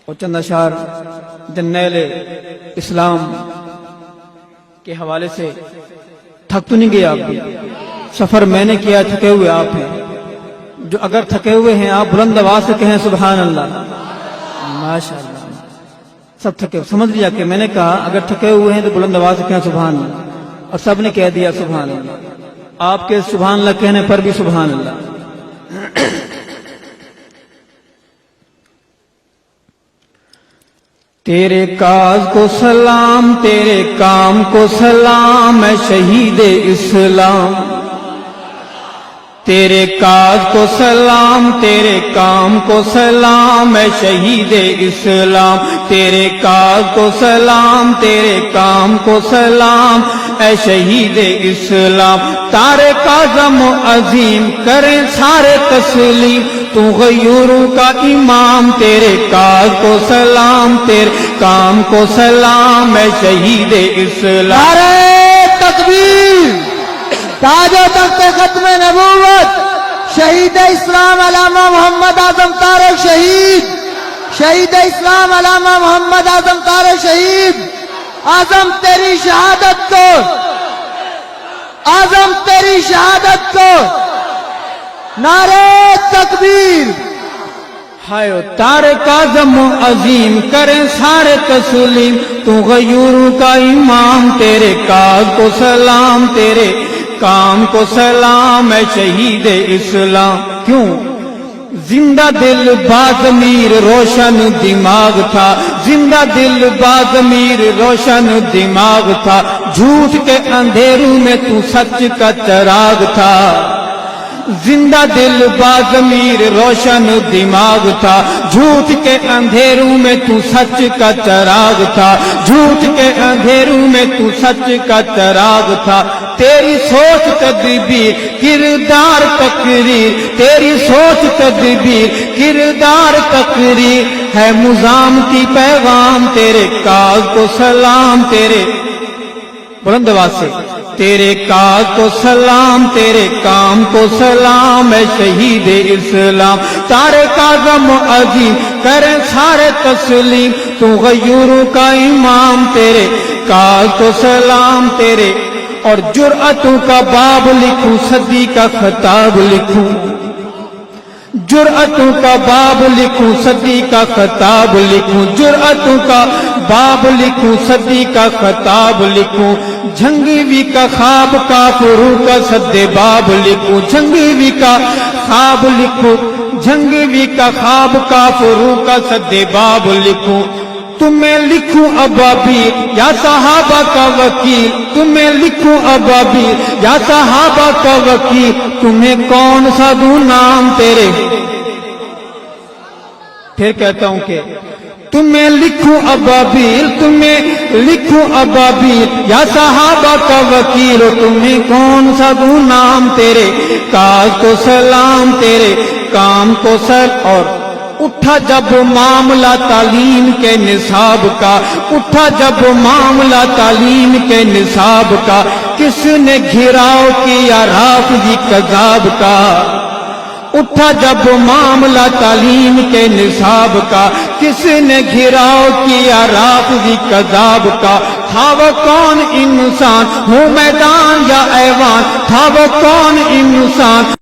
اور چند اشعار جنیل اسلام کے حوالے سے۔ تھک تو نہیں گئے آپ بھی؟ سفر میں نے کیا، تھکے ہوئے آپ ہیں۔ جو اگر تھکے ہوئے ہیں آپ بلند آواز سے کہیں سبحان اللہ۔ ماشاء اللہ، سب تھکے، سمجھ لیا کہ میں نے کہا اگر تھکے ہوئے ہیں تو بلند آواز سے کہیں سبحان اللہ، اور سب نے کہہ دیا سبحان اللہ۔ آپ کے سبحان اللہ کہنے پر بھی سبحان اللہ۔ تیرے کاج کو سلام، تیرے کام کو سلام، اے شہید اسلام۔ تیرے کاج کو سلام، تیرے کام کو سلام، اے شہید اسلام۔ تیرے کاج کو سلام، تیرے کام کو سلام، اے شہید اسلام۔ تارے کاظم عظیم کریں سارے تسلیم، تو غیوروں کا امام۔ تیرے کاج کو سلام، تیرے کام کو سلام، اے شہید اسلام۔ نعرہ تکبیر، تاج و تخت ختم نبوت، شہید اسلام علامہ محمد اعظم طارق شہید، شہید اسلام علامہ محمد اعظم طارق شہید۔ اعظم تیری شہادت کو، اعظم تیری شہادت کو، نعرہ تکبیر۔ ہائے تارے کاظم عظیم کریں سارے تسلیم، تو غیوروں کا امام۔ تیرے کاج کو سلام، تیرے کام کو سلام، اے شہید اسلام۔ کیوں؟ زندہ دل باضمیر روشن دماغ تھا، زندہ دل باضمیر روشن دماغ تھا، جھوٹ کے اندھیروں میں تو سچ کا چراغ تھا۔ زندہ دل باضمیر روشن دماغ تھا، جھوٹ کے اندھیروں میں تو سچ کا چراغ تھا، جھوٹ کے اندھیروں میں تو سچ کا چراغ تھا۔ تیری سوچ تدبیر کردار تقریر، تیری سوچ تدبیر کردار تقریر، ہے مزام کی پیغام۔ تیرے کاج کو سلام، تیرے بلند آواز سے، تیرے کاج کو سلام، تیرے کام کو سلام، اے شہید اسلام۔ تارے کاظم عظیم کریں سارے تسلیم، تو غیوروں کا امام۔ تیرے کاج کو سلام، تیرے اور جرأتوں کا باب لکھوں، صدی کا خطاب لکھوں، جرأتوں کا باب لکھوں، صدی کا خطاب لکھوں، جرأتوں کا باب لکھوں، صدی کا خطاب لکھوں۔ جھنگیوی کا خواب کافروں کا سد باب لکھوں، جھنگیوی کا خواب لکھوں، جھنگیوی کا خواب کافروں کا سد باب لکھوں۔ تمہیں لکھوں ابابیل یا صحابہ کا وکیل، تمہیں لکھوں ابابیل یا صحابہ کا وکیل، تمہیں کون سا دوں نام تیرے۔ پھر کہتا ہوں کہ تمہیں لکھوں ابابیل، تمہیں لکھوں ابابیل یا صحابہ کا وکیل، تمہیں کون سا دوں نام۔ تیرے کاج کو سلام، تیرے کام کو سلام۔ اور اٹھا جب معاملہ تعلیم کے نصاب کا، اٹھا جب معاملہ تعلیم کے نصاب کا، کس نے گھراؤ کیا رافضی کذاب کا۔ اٹھا جب معاملہ تعلیم کے نصاب کا، کس نے گھراؤ کیا رافضی کذاب کا۔ تھا وہ کون انسان، ہو میدان یا ایوان، تھا وہ کون انسان